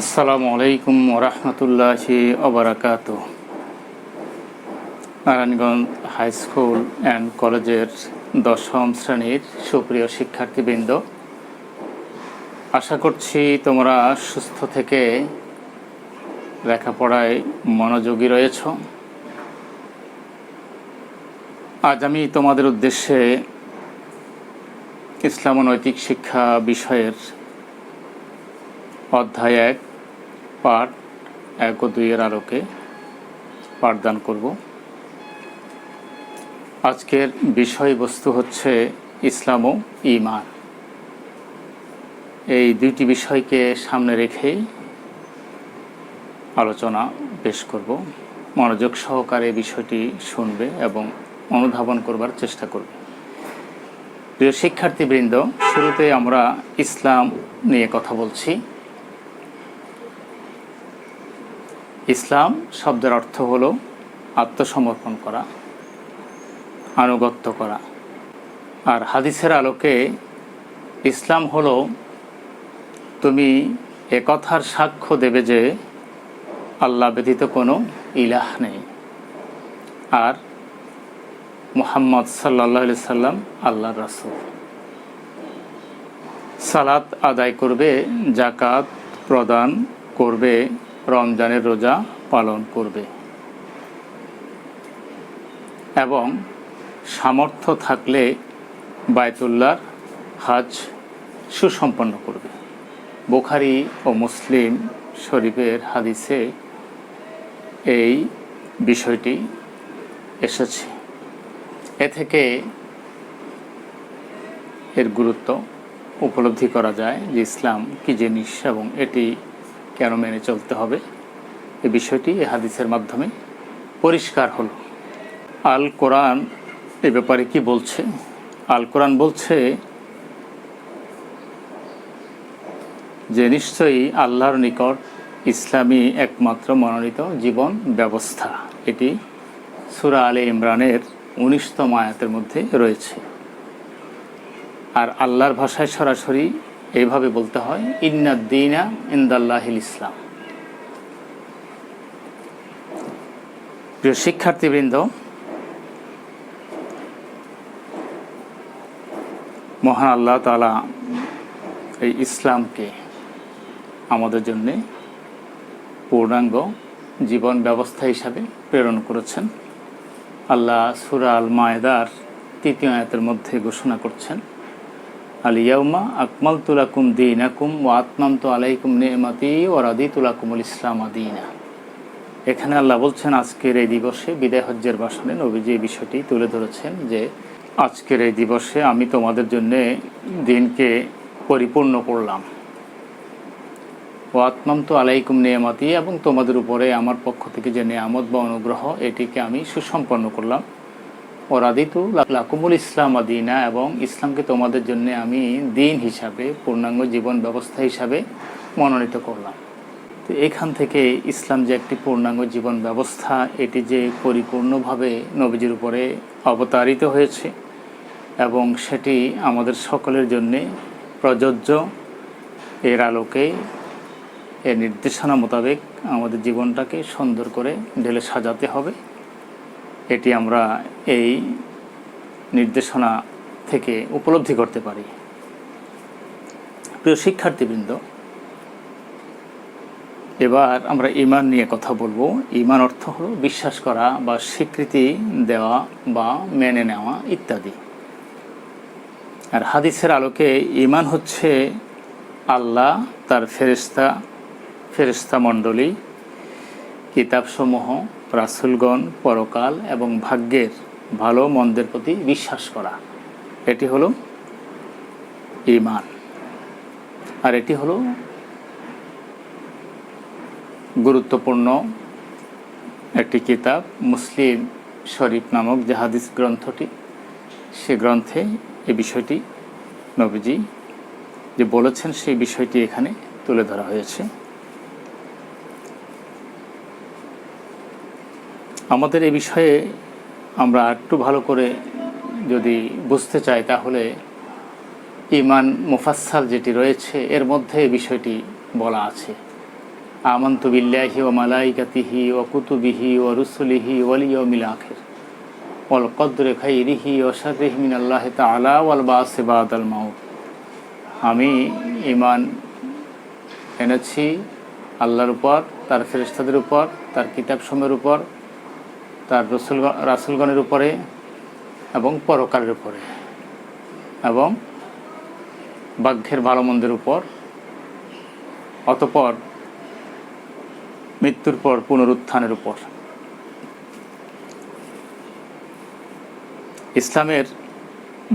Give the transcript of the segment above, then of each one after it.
আসসালামু আলাইকুম ওরহমতুল্লাহি ওবারাকাতুহু। নারায়ণগঞ্জ হাই স্কুল অ্যান্ড কলেজের 10ম শ্রেণীর সুপ্রিয় শিক্ষার্থীবৃন্দ, আশা করছি তোমরা সুস্থ থেকে লেখাপড়ায় মনোযোগী রয়েছ। আজ আমি তোমাদের উদ্দেশ্যে ইসলাম ও নৈতিক শিক্ষা বিষয়ের অধ্যায় 1 পাঠ 1 ও 2 এর আলোকে পাঠদান করব। আজকের বিষয়বস্তু হচ্ছে ইসলাম ও ঈমান। এই দুইটি বিষয়কে সামনে রেখেই আলোচনা পেশ করব। মনোযোগ সহকারে বিষয়টি শুনবে এবং অনুধাবন করবার চেষ্টা করবে। প্রিয় শিক্ষার্থীবৃন্দ, শুরুতে আমরা ইসলাম নিয়ে কথা বলছি। ইসলাম শব্দের অর্থ হলো আত্মসমর্পণ করা, আনুগত্য করা। আর হাদিসের আলোকে ইসলাম হলো তুমি একথার সাক্ষ্য দেবে যে আল্লাহ ব্যতীত কোনো ইলাহ নেই আর মুহাম্মদ সাল্লাল্লাহু আলাইহি সাল্লাম আল্লাহর রাসূল। সালাত আদায় করবে, যাকাত প্রদান করবে, রমজানের রোজা পালন করবে এবং সামর্থ্য থাকলে বায়তুল্লাহর হজ সুসম্পন্ন করবে। বুখারী ও মুসলিম শরীফের হাদিসে এই বিষয়টি এসেছে। এ থেকে এর গুরুত্ব উপলব্ধি করা যায় যে ইসলাম কী জিনিস এবং এটি কেন মেনে চলতে হবে। এই বিষয়টি এই হাদিসের মাধ্যমে পরিষ্কার হলো। আল কোরআন এ ব্যাপারে কি বলছে? আল কোরআন বলছে যে নিশ্চয়ই আল্লাহর নিকট ইসলামী একমাত্র মনোনীত জীবন ব্যবস্থা। এটি সূরা আলে ইমরানের 19তম আয়াতের মধ্যে রয়েছে। আর আল্লাহর ভাষায় সরাসরি এইভাবে বলতে হয়, ইন্নাদ দীনা ইনদাল্লাহিল ইসলাম। প্রিয় শিক্ষার্থীবৃন্দ, মহান আল্লাহ তাআলা এই ইসলামকে আমাদের জন্যে পূর্ণাঙ্গ জীবন ব্যবস্থা হিসাবে প্রেরণ করেছেন। আল্লাহ সূরা আল মায়েদার 3য় আয়াতের মধ্যে ঘোষণা করছেন, আল ইয়াউমা আকমালতু লাকুম দীনাকুম ওয়া আতমামতু আলাইকুম নি'মাতি ওয়া রাদিতু লাকুমুল ইসলাম দীনা। এখানে আল্লাহ বলছেন আজকের এই দিবসে, বিদায় হজ্জের ভাষণে নবীজি এই বিষয়টি তুলে ধরেছেন যে আজকের এই দিবসে আমি তোমাদের জন্য দিনকে পরিপূর্ণ করলাম। ওয়া আতমামতু আলাইকুম নি'মাতি, এবং তোমাদের উপরে আমার পক্ষ থেকে যে নিয়ামত বা অনুগ্রহ এটিকে আমি সুসম্পন্ন করলাম। ওয়া রাদিতু লাকুমুল ইসলাম দীনা, এবং ইসলামকে তোমাদের জন্য আমি দিন হিসাবে, পূর্ণাঙ্গ জীবন ব্যবস্থা হিসাবে মনোনীত করলাম। তো এখান থেকে ইসলাম যে একটি পূর্ণাঙ্গ জীবন ব্যবস্থা, এটি যে পরিপূর্ণভাবে নবীজির উপরে অবতারিত হয়েছে এবং সেটি আমাদের সকলের জন্যে প্রযোজ্য, এর আলোকে এর নির্দেশনা মোতাবেক আমাদের জীবনটাকে সুন্দর করে ঢেলে সাজাতে হবে, এটি আমরা এই নির্দেশনা থেকে উপলব্ধি করতে পারি। প্রিয় শিক্ষার্থীবৃন্দ, এবার আমরা ঈমান নিয়ে কথা বলবো। ঈমান অর্থ হলো বিশ্বাস করা বা স্বীকৃতি দেওয়া বা মেনে নেওয়া ইত্যাদি। আর হাদিসের আলোকে ঈমান হচ্ছে আল্লাহ, তার ফেরেশতা মণ্ডলী, কিতাবসমূহ, রাসূলগণ, পরকাল এবং ভাগ্যের ভালো মন্দের প্রতি বিশ্বাস করা। এটি হলো ঈমান। আর এটি হলো গুরুত্বপূর্ণ একটি কিতাব, মুসলিম শরীফ নামক যে হাদিস গ্রন্থটি, সে গ্রন্থে এই বিষয়টি নবীজি যে বলেছেন সেই বিষয়টি এখানে তুলে ধরা হয়েছে। আমাদের এই বিষয়ে আমরা একটু ভালো করে যদি বুঝতে চাই, তাহলে ঈমান মুফাসসাল যেটি রয়েছে এর মধ্যে এই বিষয়টি বলা আছে। আমানতু বিল্লাহি ওয়া মালাইকাতিহি ওয়া কুতুবিহি ওয়া রুসুলিহি ওয়াল ইয়াউমিল আখির ওয়াল কদরি খাইরিহি ওয়া শাররিহি মিনাল্লাহি তাআলা ওয়াল বাসি বাদাল মাউত। আমি ঈমান এনেছি আল্লাহর উপর, তার ফেরেশতাদের উপর, তার কিতাবসমূহের উপর, তার রাসূলগণের উপরে এবং পরকালের উপরে এবং ভাগ্যের ভালো মন্দের উপর, অতঃপর মৃত্যুর পর পুনরুত্থানের উপর। ইসলামের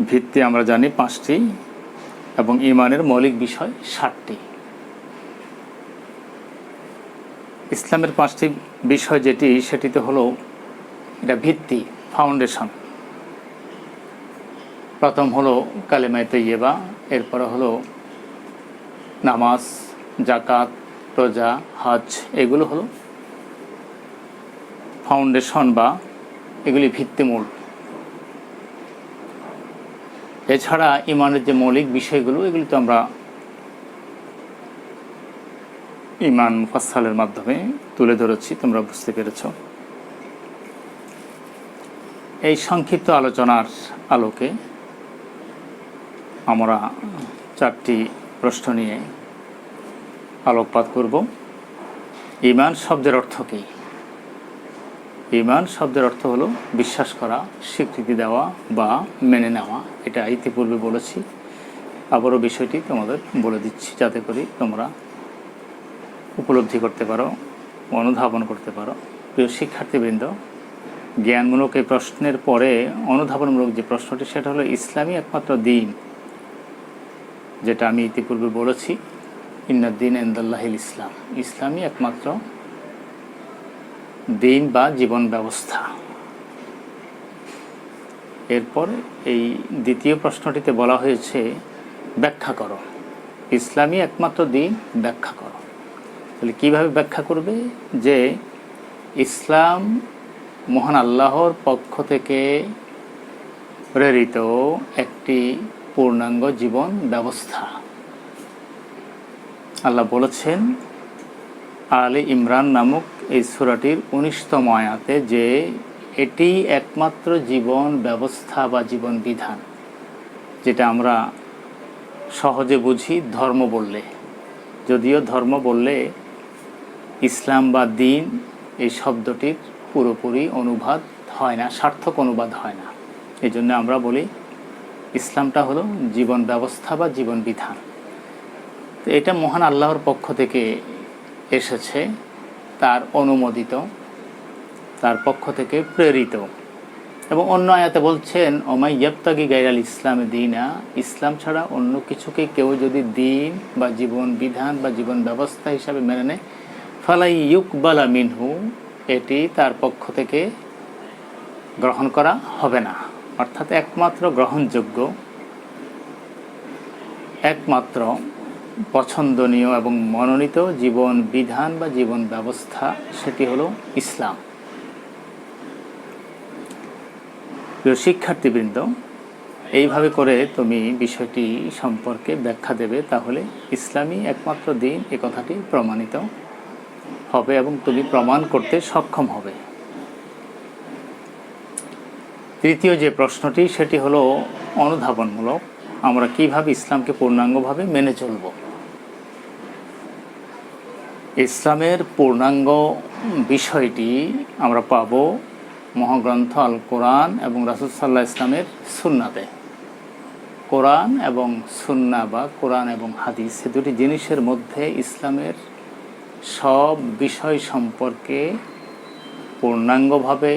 ভিত্তি আমরা জানি 5টি এবং ঈমানের মৌলিক বিষয় 7টি। ইসলামের 5টি বিষয় সেটিতে হলো, এটা ভিত্তি, ফাউন্ডেশন। প্রথম হলো কালেমায়ে তাইয়্যিবা, এরপরে হলো নামাজ, যাকাত, রোজা, হজ। এগুলো হলো ফাউন্ডেশন বা এগুলি ভিত্তিমূল। এছাড়া ঈমানের যে মৌলিক বিষয়গুলো, এগুলি তো আমরা ঈমান মুফাসসালের মাধ্যমে তুলে ধরেছি, তোমরা বুঝতে পেরেছ। এই সংক্ষিপ্ত আলোচনার আলোকে আমরা 4টি প্রশ্ন নিয়ে আলোকপাত করব। ঈমান শব্দের অর্থ কী? ঈমান শব্দের অর্থ হলো বিশ্বাস করা, স্বীকৃতি দেওয়া বা মেনে নেওয়া। এটা ইতিপূর্বে বলেছি, আবারও বিষয়টি তোমাদের বলে দিচ্ছি যাতে করে তোমরা উপলব্ধি করতে পারো, অনুধাবন করতে পারো। প্রিয় শিক্ষার্থীবৃন্দ, জ্ঞানমূলক এই প্রশ্নের পরে অনুধাবনমূলক যে প্রশ্নটি, সেটা হলো ইসলামই একমাত্র দিন, যেটা আমি ইতিপূর্বে বলেছি, ইন্নাদ-দীন ইনদাল্লাহিল ইসলাম। ইসলামই একমাত্র দিন বা জীবন ব্যবস্থা। এরপর এই দ্বিতীয় প্রশ্নটিতে বলা হয়েছে ব্যাখ্যা করো, ইসলামই একমাত্র দিন, ব্যাখ্যা করো। তাহলে কীভাবে ব্যাখ্যা করবে যে ইসলাম মহান আল্লাহর পক্ষ থেকে প্রেরিত একটি পূর্ণাঙ্গ জীবন ব্যবস্থা। আল্লাহ বলেছেন আলে ইমরান নামক এই সূরাটির 19তম আয়াতে যে এটি একমাত্র জীবন ব্যবস্থা বা জীবন বিধান, যেটা আমরা সহজে বুঝি ধর্ম বললে। যদিও ধর্ম বললে ইসলাম বা দিন এই শব্দটির পুরোপুরি অনুবাদ হয় না, সার্থক অনুবাদ হয় না। এই জন্য আমরা বলি ইসলামটা হলো জীবন ব্যবস্থা বা জীবন বিধান। তো এটা মহান আল্লাহর পক্ষ থেকে এসেছে, তার অনুমোদিত, তার পক্ষ থেকে প্রেরিত। এবং অন্য আয়াতে বলছেন ওমাই ইয়াবতাগি গায়রাল ইসলামে দীনা, ইসলাম ছাড়া অন্য কিছুকে কেউ যদি দিন বা জীবন বিধান বা জীবন ব্যবস্থা হিসাবে মেনে নেয়, ফালাই ইউকবালা মিনহু, এটি তার পক্ষ থেকে গ্রহণ করা হবে না। অর্থাৎ একমাত্র গ্রহণযোগ্য, একমাত্র পছন্দনীয় এবং মনোনীত জীবন বিধান বা জীবন ব্যবস্থা, সেটি হলো ইসলাম। প্রিয় শিক্ষার্থীবৃন্দ, এইভাবে করে তুমি বিষয়টি সম্পর্কে ব্যাখ্যা দেবে, তাহলে ইসলামই একমাত্র দিন এ কথাটি প্রমাণিত হবে এবং তুমি প্রমাণ করতে সক্ষম হবে। তৃতীয় যে প্রশ্নটি, সেটি হলো অনুধাবনমূলক। আমরা কিভাবে ইসলামকে পূর্ণাঙ্গভাবে মেনে চলব? ইসলামের পূর্ণাঙ্গ বিষয়টি আমরা পাব মহাগ্রন্থ আল কোরআন এবং রাসূল সাল্লাল্লাহু আলাইহি ওয়াসাল্লামের সুন্নাতে। কোরআন এবং সুন্না বা কোরআন এবং হাদিস, এই দুটি জিনিসের মধ্যে ইসলামের সব বিষয় সম্পর্কে পূর্ণাঙ্গভাবে,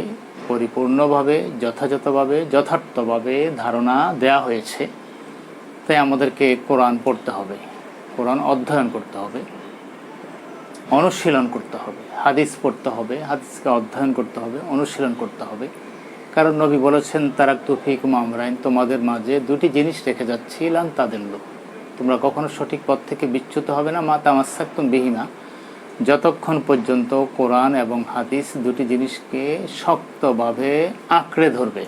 পরিপূর্ণভাবে, যথাযথভাবে, যথার্থভাবে ধারণা দেয়া হয়েছে। তাই আমাদেরকে কোরআন পড়তে হবে, কোরআন অধ্যয়ন করতে হবে, অনুশীলন করতে হবে, হাদিস পড়তে হবে, হাদিসকে অধ্যয়ন করতে হবে, অনুশীলন করতে হবে। কারণ নবী বলেছেন তারাকতু ফীকুম আমরাইন, তোমাদের মাঝে দুটি জিনিস রেখে যাচ্ছি, লান তাদিল্লু, তোমরা কখনো সঠিক পথ থেকে বিচ্যুত হবে না, মা তামাসসাকতুম বিহিমা, যতক্ষণ পর্যন্ত কোরআন এবং হাদিস দুটি জিনিসকে শক্তভাবে আঁকড়ে ধরবে।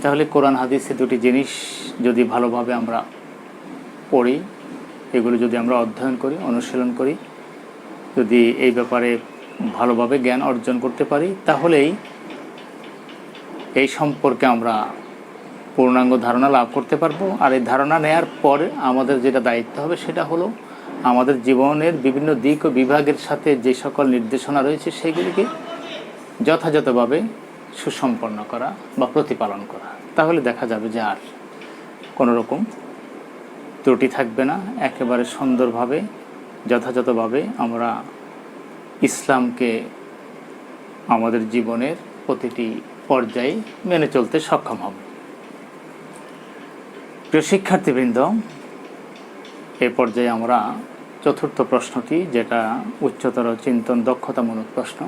তাহলে কোরআন হাদিসে দুটি জিনিস যদি ভালোভাবে আমরা পড়ি এগুলো যদি আমরা অধ্যয়ন করি, অনুশীলন করি, যদি এই ব্যাপারে ভালোভাবে জ্ঞান অর্জন করতে পারি, তাহলেই এই সম্পর্কে আমরা পূর্ণাঙ্গ ধারণা লাভ করতে পারবো। আর এই ধারণা নেওয়ার পরে আমাদের যেটা দায়িত্ব হবে সেটা হলো আমাদের জীবনের বিভিন্ন দিক ও বিভাগের সাথে যে সকল নির্দেশনা রয়েছে সেগুলিকে যথাযথভাবে সুসম্পন্ন করা বা প্রতিপালন করা। তাহলে দেখা যাবে যে আর কোনো রকম ত্রুটি থাকবে না। একেবারে সুন্দরভাবে যথাযথভাবে আমরা ইসলামকে আমাদের জীবনের প্রতিটি পর্যায়ে মেনে চলতে সক্ষম হব। প্রিয় শিক্ষার্থীবৃন্দ, এই পর্যায়ে আমরা চতুর্থ প্রশ্নটি, যেটা উচ্চতর চিন্তন দক্ষতামূলক প্রশ্ন,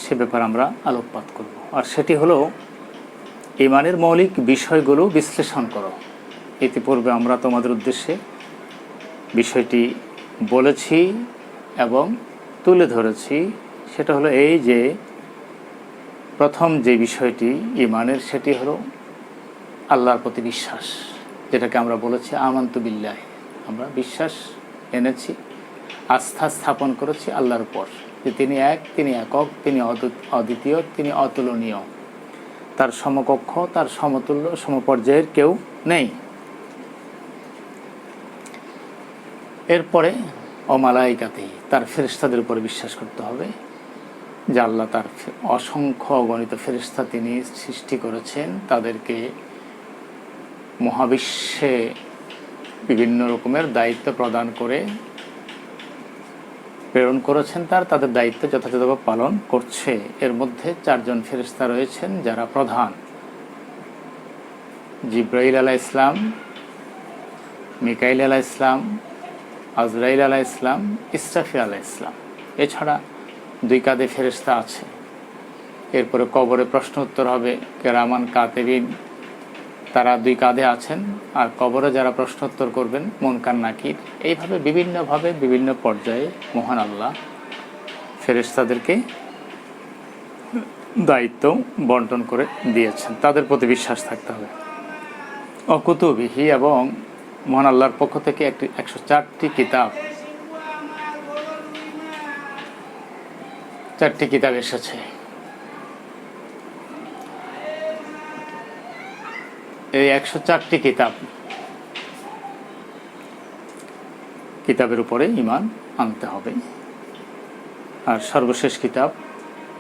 সে ব্যাপারে আমরা আলোকপাত করব। আর সেটি হলো ঈমানের মৌলিক বিষয়গুলো বিশ্লেষণ করো। ইতিপূর্বে আমরা তোমাদের উদ্দেশ্যে বিষয়টি বলেছি এবং তুলে ধরেছি। সেটা হলো এই যে প্রথম যে বিষয়টি ঈমানের, সেটি হলো আল্লাহর প্রতি বিশ্বাস, যেটাকে আমরা বলেছি আমানতু বিল্লাহ। আমরা বিশ্বাস এনেছি, আস্থা স্থাপন করেছি আল্লাহর উপর, যে তিনি এক, তিনি একক, তিনি অদ্বিতীয়, তিনি অতুলনীয়, তার সমকক্ষ, তার সমতুল্য, সমপর্যায়ের কেউ নেই। এরপরে অমালাইকাতে, তার ফেরেশতাদের উপরে বিশ্বাস করতে হবে, যে আল্লাহ তার অসংখ্য অগণিত ফেরেশতা তিনি সৃষ্টি করেছেন, তাদেরকে মহাবিশ্বে বিভিন্ন রকমের দায়িত্ব প্রদান করে প্রেরণ করেছেন, তাদের দায়িত্ব যথাযথভাবে পালন করছে। এর মধ্যে 4 জন ফেরেশতা রয়েছেন যারা প্রধান: জিব্রাইল আলাইহিস সালাম, মিকাইল আলাইহিস সালাম, আজরাইল আলাইহিস সালাম, ইসরাফিল আলাইহিস সালাম। এছাড়া 2 কাঁধে ফেরেশতা আছে। এরপরে কবরে প্রশ্ন উত্তর হবে, কেরামান কাতিবিন, তারা 2 কাঁধে আছেন। আর কবরে যারা প্রশ্নোত্তর করবেন মুনকার নাকির। এইভাবে বিভিন্নভাবে বিভিন্ন পর্যায়ে মহান আল্লাহ ফেরেশতাদেরকে দায়িত্ব বন্টন করে দিয়েছেন, তাদের প্রতি বিশ্বাস থাকতে হবে। অকুতুবিহি, এবং মহান আল্লাহর পক্ষ থেকে 104টি কিতাব, 4টি কিতাব এসেছে। এই 104টি কিতাবের উপরে ঈমান আনতে হবে। আর সর্বশেষ কিতাব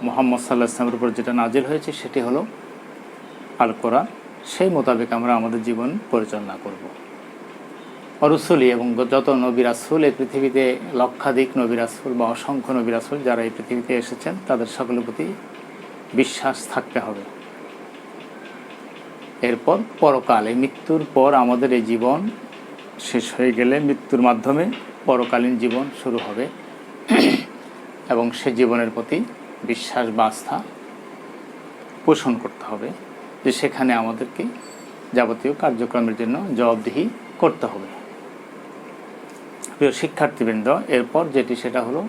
মুহাম্মদ সাল্লাল্লাহু আলাইহি ওয়াসাল্লামের উপর যেটা নাজিল হয়েছে সেটি হলো আল কোরআন। সেই মোতাবেক আমরা আমাদের জীবন পরিচালনা করব। রসুলি, এবং যত নবী রাসূল এই পৃথিবীতে, লক্ষাধিক নবী রাসূল বা অসংখ্য নবী রাসূল যারা এই পৃথিবীতে এসেছেন, তাদের সকলের প্রতি বিশ্বাস থাকতে হবে। এরপর পরকালে, মৃত্যুর পর আমাদের এই জীবন শেষ হয়ে গেলে মৃত্যুর মাধ্যমে পরকালীন জীবন শুরু হবে, এবং সে জীবনের প্রতি বিশ্বাস বা আস্থা পোষণ করতে হবে, যে সেখানে আমাদেরকে যাবতীয় কার্যক্রমের জন্য জবাবদিহি করতে হবে। প্রিয় শিক্ষার্থীবৃন্দ, এরপর যেটি, সেটা হলো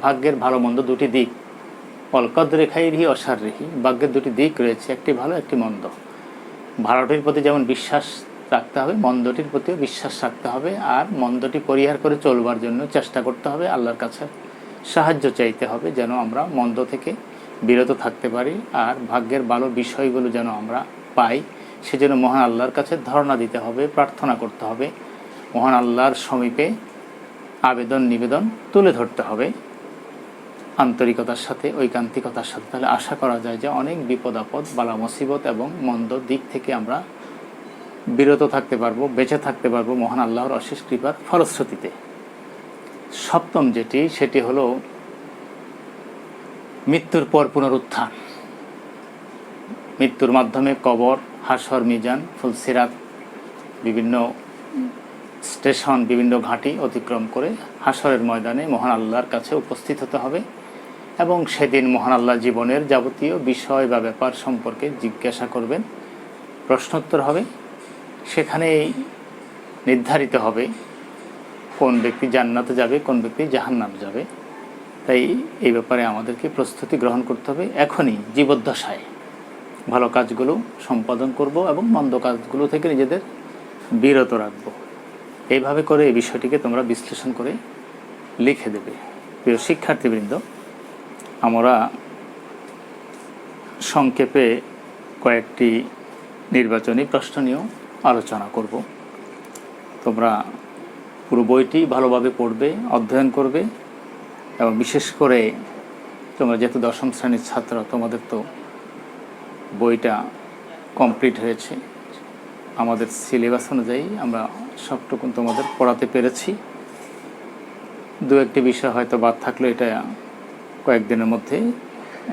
ভাগ্যের ভালো মন্দ 2টি দিক। অলকদরে খাইরিহি অশাররিহি, ভাগ্যের 2টি দিক রয়েছে, একটি ভালো, একটি মন্দ। ভালোটির প্রতি যেমন বিশ্বাস রাখতে হবে, মন্দটির প্রতিও বিশ্বাস রাখতে হবে। আর মন্দটি পরিহার করে চলবার জন্য চেষ্টা করতে হবে, আল্লাহর কাছে সাহায্য চাইতে হবে, যেন আমরা মন্দ থেকে বিরত থাকতে পারি। আর ভাগ্যের ভালো বিষয়গুলো যেন আমরা পাই, সেজন্য মহান আল্লাহর কাছে ধারণা দিতে হবে, প্রার্থনা করতে হবে, মহান আল্লাহর সমীপে আবেদন নিবেদন তুলে ধরতে হবে আন্তরিকতার সাথে, ঐকান্তিকতার সাথে। তাহলে আশা করা যায় যে অনেক বিপদ আপদ, বালা মুসিবত এবং মন্দ দিক থেকে আমরা বিরত থাকতে পারবো, বেঁচে থাকতে পারবো মহান আল্লাহর অশেষ কৃপার ফলশ্রুতিতে। সপ্তম যেটি, সেটি হলো মৃত্যুর পর পুনরুত্থান। মৃত্যুর মাধ্যমে কবর, হাসর, মিজান, ফুলসিরাত, বিভিন্ন স্টেশন, বিভিন্ন ঘাঁটি অতিক্রম করে হাসরের ময়দানে মহান আল্লাহর কাছে উপস্থিত হতে হবে। এবং সেদিন মহান আল্লাহ জীবনের যাবতীয় বিষয় বা ব্যাপার সম্পর্কে জিজ্ঞাসা করবেন, প্রশ্নোত্তর হবে। সেখানেই নির্ধারিত হবে কোন ব্যক্তি জান্নাতে যাবে, কোন ব্যক্তি জাহান্নামে যাবে। তাই এই ব্যাপারে আমাদেরকে প্রস্তুতি গ্রহণ করতে হবে। এখনই জীবদ্দশায় ভালো কাজগুলো সম্পাদন করব এবং মন্দ কাজগুলো থেকে নিজেদের বিরত রাখব। এইভাবে করে এই বিষয়টিকে তোমরা বিশ্লেষণ করে লিখে দেবে। প্রিয় শিক্ষার্থীবৃন্দ, আমরা সংক্ষেপে কয়েকটি নির্বাচনী প্রশ্ন নিয়েও আলোচনা করব। তোমরা পুরো বইটি ভালোভাবে পড়বে, অধ্যয়ন করবে এবং বিশেষ করে তোমরা যেহেতু দশম শ্রেণীর ছাত্র, তোমাদের তো বইটা কমপ্লিট হয়েছে। আমাদের সিলেবাস অনুযায়ী আমরা সবটুকু তোমাদের পড়াতে পেরেছি। দু একটি বিষয় হয়তো বাদ থাকলে এটা কয়েকদিনের মধ্যে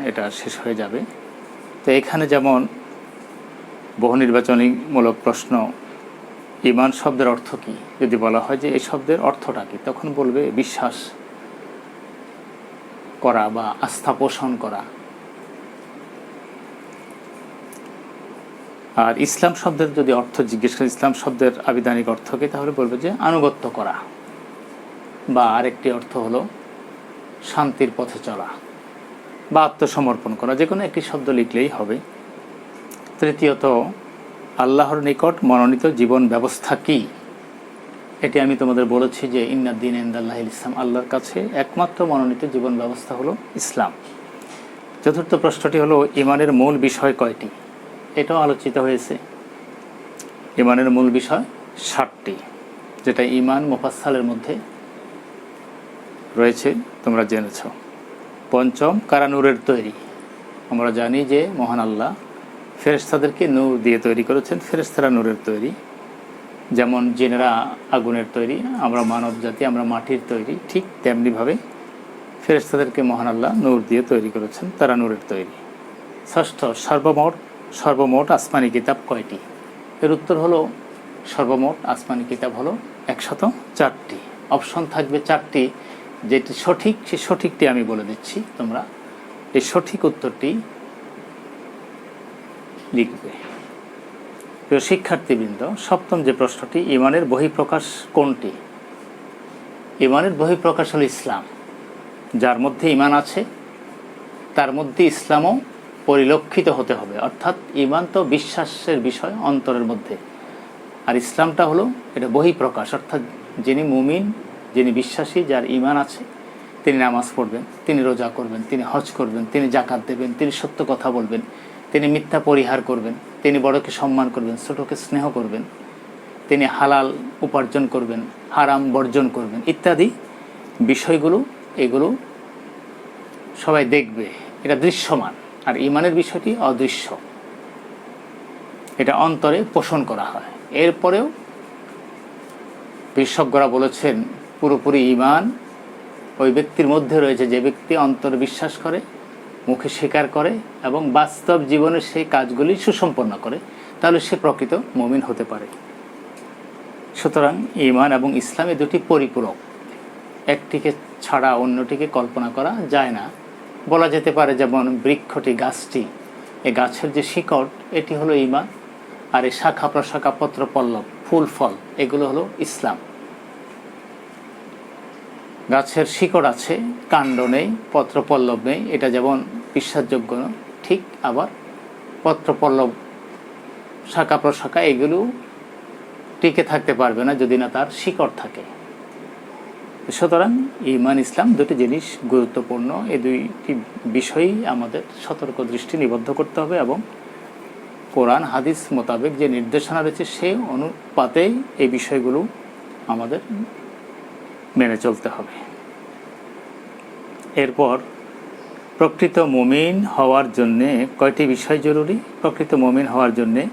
এটা শেষ হয়ে যাবে। তো এখানে যেমন বহু নির্বাচনীমূলক প্রশ্ন, ঈমান শব্দের অর্থ কী, যদি বলা হয় যে এই শব্দের অর্থটা কী, তখন বলবে বিশ্বাস করা বা আস্থা পোষণ করা। আর ইসলাম শব্দের যদি অর্থ জিজ্ঞেস করে, ইসলাম শব্দের আবিধানিক অর্থ কী, তাহলে বলবে যে আনুগত্য করা, বা আরেকটি অর্থ হলো শান্তির পথে চলা বা আত্মসমর্পণ করা। যে কোনো একটি শব্দ লিখলেই হবে। তৃতীয়ত, আল্লাহর নিকট মনোনীত জীবন ব্যবস্থা কী, এটি আমি তোমাদের বলেছি যে ইন্নাদ্দীন ইনদাল্লাহিল ইসলাম, আল্লাহর কাছে একমাত্র মনোনীত জীবন ব্যবস্থা হলো ইসলাম। চতুর্থ প্রশ্নটি হলো ঈমানের মূল বিষয় কয়টি, এটাও আলোচিত হয়েছে। ঈমানের মূল বিষয় 7টি, যেটা ঈমান মুফাসসালের মধ্যে রয়েছে, তোমরা জেনেছ। পঞ্চম, কারা নূরের তৈরি। আমরা জানি যে মহান আল্লাহ ফেরেশতাদেরকে নূর দিয়ে তৈরি করেছেন। ফেরেশতারা নূরের তৈরি, যেমন জিনেরা আগুনের তৈরি, আমরা মানব জাতি আমরা মাটির তৈরি, ঠিক তেমনিভাবে ফেরেশতাদেরকে মহান আল্লাহ নূর দিয়ে তৈরি করেছেন, তারা নূরের তৈরি। ষষ্ঠ, সর্বমোট আসমানি কিতাব কয়টি, এর উত্তর হলো সর্বমোট আসমানি কিতাব হলো 104টি। অপশন থাকবে 4টি, যেটি সঠিক সে সঠিকটি আমি বলে দিচ্ছি, তোমরা এই সঠিক উত্তরটি লিখবে। প্রিয় শিক্ষার্থীবৃন্দ, সপ্তম যে প্রশ্নটি, ঈমানের বহিঃপ্রকাশ কোনটি। ঈমানের বহিঃপ্রকাশ হলো ইসলাম। যার মধ্যে ঈমান আছে তার মধ্যে ইসলামও পরিলক্ষিত হতে হবে। অর্থাৎ ঈমান তো বিশ্বাসের বিষয় অন্তরের মধ্যে, আর ইসলামটা হলো এটা বহিঃপ্রকাশ। অর্থাৎ যিনি মুমিন, যিনি বিশ্বাসী, যার ঈমান আছে, তিনি নামাজ পড়বেন, তিনি রোজা করবেন, তিনি হজ করবেন, তিনি জাকাত দেবেন, তিনি সত্য কথা বলবেন, তিনি মিথ্যা পরিহার করবেন, তিনি বড়কে সম্মান করবেন, ছোটকে স্নেহ করবেন, তিনি হালাল উপার্জন করবেন, হারাম বর্জন করবেন, ইত্যাদি বিষয়গুলো, এগুলো সবাই দেখবে। এটা দৃশ্যমান। আর ঈমানের বিষয়টি অদৃশ্য, এটা অন্তরে পোষণ করা হয়। এরপরেও বিশেষজ্ঞরা বলেছেন পুরোপুরি ঈমান ওই ব্যক্তির মধ্যে রয়েছে যে ব্যক্তি অন্তরে বিশ্বাস করে, মুখে স্বীকার করে এবং বাস্তব জীবনে সেই কাজগুলি সুসম্পন্ন করে, তাহলে সে প্রকৃত মুমিন হতে পারে। সুতরাং ঈমান এবং ইসলাম এই দুটি পরিপূরক, একটিকে ছাড়া অন্যটিকে কল্পনা করা যায় না। বলা যেতে পারে যেমন বৃক্ষটি, গাছটি, এই গাছের যে শিকড়, এটি হলো ঈমান, আর এই শাখা প্রশাখা পত্র পল্লব ফুল ফল এগুলো হলো ইসলাম। গাছের শিকড় আছে, কাণ্ড নেই, পত্র পল্লব নেই, এটা যেমন বিশ্বাসযোগ্য না, ঠিক আবার পত্র পল্লব শাখা প্রশাখা এগুলো টিকে থাকতে পারবে না যদি না তার শিকড় থাকে। সুতরাং ঈমান ইসলাম দুটি জিনিস গুরুত্বপূর্ণ। এই দুইটি বিষয়ই আমাদের সতর্ক দৃষ্টি নিবদ্ধ করতে হবে এবং কোরআন হাদিস মোতাবেক যে নির্দেশনা রয়েছে সেই অনুপাতেই এই বিষয়গুলো আমাদের মেনে চলতে হবে। এরপর প্রকৃত মুমিন হওয়ার জন্যে কয়টি বিষয় জরুরি। প্রকৃত মুমিন হওয়ার জন্যে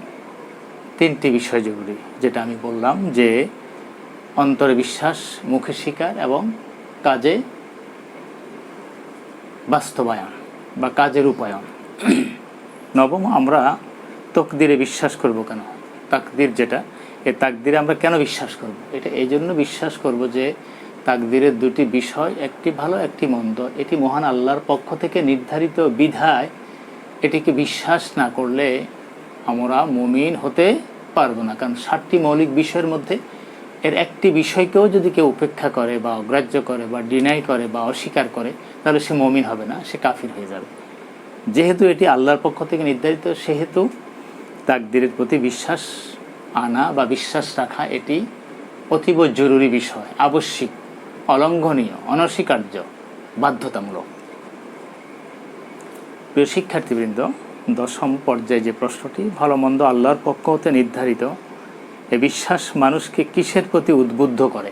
3টি বিষয় জরুরি, যেটা আমি বললাম যে অন্তরে বিশ্বাস, মুখে স্বীকার এবং কাজে বাস্তবায়ন বা কাজের রূপায়ণ। নবম, আমরা তাকদীরে বিশ্বাস করব কেন। তাকদীর যেটা, এই তাকদীরে আমরা কেন বিশ্বাস করব, এটা এই জন্য বিশ্বাস করব যে তাকদীরের দুটি বিষয়, একটি ভালো একটি মন্দ, এটি মহান আল্লাহর পক্ষ থেকে নির্ধারিত বিধায় এটিকে বিশ্বাস না করলে আমরা মুমিন হতে পারবো না। কারণ 7টি মৌলিক বিষয়ের মধ্যে এর একটি বিষয়কেও যদি কেউ উপেক্ষা করে বা অগ্রাহ্য করে বা ডিনাই করে বা অস্বীকার করে, তাহলে সে মুমিন হবে না, সে কাফির হয়ে যাবে। যেহেতু এটি আল্লাহর পক্ষ থেকে নির্ধারিত, সেহেতু তাকদীরের প্রতি বিশ্বাস আনা বা বিশ্বাস রাখা এটি অতীব জরুরি বিষয়, আবশ্যিক, অলঙ্ঘনীয়, অনস্বীকার্য, বাধ্যতামূলক। প্রিয় শিক্ষার্থীবৃন্দ, দশম পর্যায়ে যে প্রশ্নটি, ভালো মন্দ আল্লাহর পক্ষ হতে নির্ধারিত, এ বিশ্বাস মানুষকে কিসের প্রতি উদ্বুদ্ধ করে?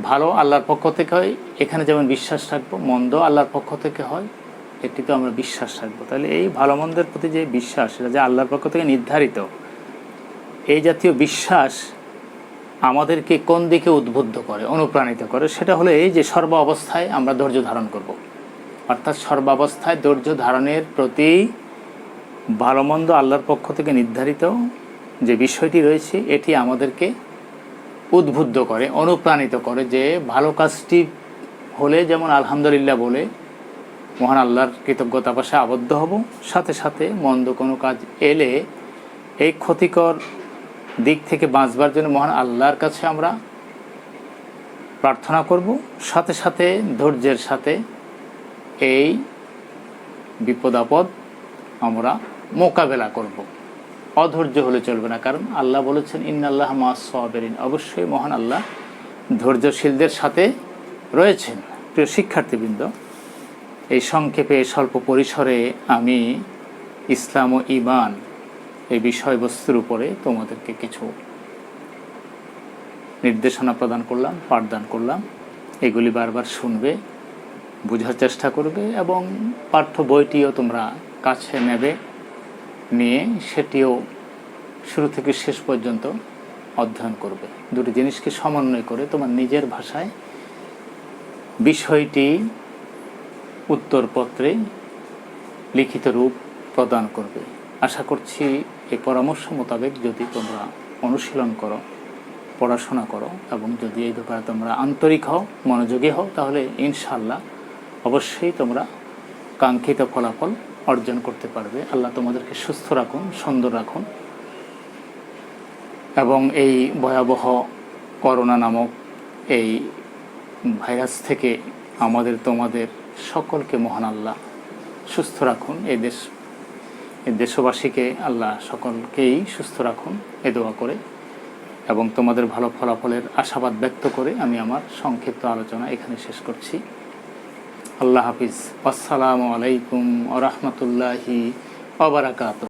ভালো আল্লাহর পক্ষ থেকে হয়, এখানে যেমন বিশ্বাস রাখবো, মন্দ আল্লাহর পক্ষ থেকে হয়, এটি তো আমরা বিশ্বাস রাখবো। তাহলে এই ভালো মন্দের প্রতি যে বিশ্বাস, এটা যে আল্লাহর পক্ষ থেকে নির্ধারিত, এই জাতীয় বিশ্বাস আমাদেরকে কোন দিকে উদ্বুদ্ধ করে, অনুপ্রাণিত করে? সেটা হলো এই যে সর্ব অবস্থায় আমরা ধৈর্য ধারণ করব। অর্থাৎ সর্বাবস্থায় ধৈর্য ধারণের প্রতি ভালো মন্দ আল্লাহর পক্ষ থেকে নির্ধারিত যে বিষয়টি রয়েছে, এটি আমাদেরকে উদ্বুদ্ধ করে, অনুপ্রাণিত করে যে ভালো কাজটি হলে যেমন আলহামদুলিল্লাহ বলে মহান আল্লাহর কৃতজ্ঞতা পাশে আবদ্ধ হব, সাথে সাথে মন্দ কোনো কাজ এলে এই ক্ষতিকর দিক থেকে বাঁচবার জন্য মহান আল্লাহর কাছে আমরা প্রার্থনা করব, সাথে সাথে ধৈর্যের সাথে এই বিপদ আপদ আমরা মোকাবেলা করব। অধৈর্য হলে চলবে না, কারণ আল্লাহ বলেছেন ইন্নাল্লাহ মা'আস সাবিরিন, অবশ্যই মহান আল্লাহ ধৈর্যশীলদের সাথে রয়েছেন। প্রিয় শিক্ষার্থীবৃন্দ, এই সংক্ষেপে স্বল্প পরিসরে আমি ইসলাম ও ঈমান এই বিষয়বস্তুর উপরে তোমাদেরকে কিছু নির্দেশনা প্রদান করলাম, পাঠদান করলাম। এগুলি বারবার শুনবে, বোঝার চেষ্টা করবে এবং পাঠ্য বইটিও তোমরা কাছে নেবে, নিয়ে সেটিও শুরু থেকে শেষ পর্যন্ত অধ্যয়ন করবে। দুটি জিনিসকে সমন্বয় করে তোমার নিজের ভাষায় বিষয়টি উত্তরপত্রে লিখিত রূপ প্রদান করবে। আশা করছি এই পরামর্শ মোতাবেক যদি তোমরা অনুশীলন করো, পড়াশোনা করো এবং যদি এই ব্যাপারে তোমরা আন্তরিক হও, মনোযোগী হও, তাহলে ইনশাআল্লাহ অবশ্যই তোমরা কাঙ্ক্ষিত ফলাফল অর্জন করতে পারবে। আল্লাহ তোমাদেরকে সুস্থ রাখুন, সুন্দর রাখুন এবং এই ভয়াবহ করোনা নামক এই ভাইরাস থেকে আমাদের তোমাদের সকলকে মহান আল্লাহ সুস্থ রাখুন। এই দেশবাসীকে আল্লাহ সকলকেই সুস্থ রাখুন এ দোয়া করে এবং তোমাদের ভালো ফলাফলের আশাবাদ ব্যক্ত করে আমি আমার সংক্ষিপ্ত আলোচনা এখানে শেষ করছি। আল্লাহ হাফিজ। আসসালামু আলাইকুম ওয়া রাহমাতুল্লাহি ওয়া বারাকাতুহু।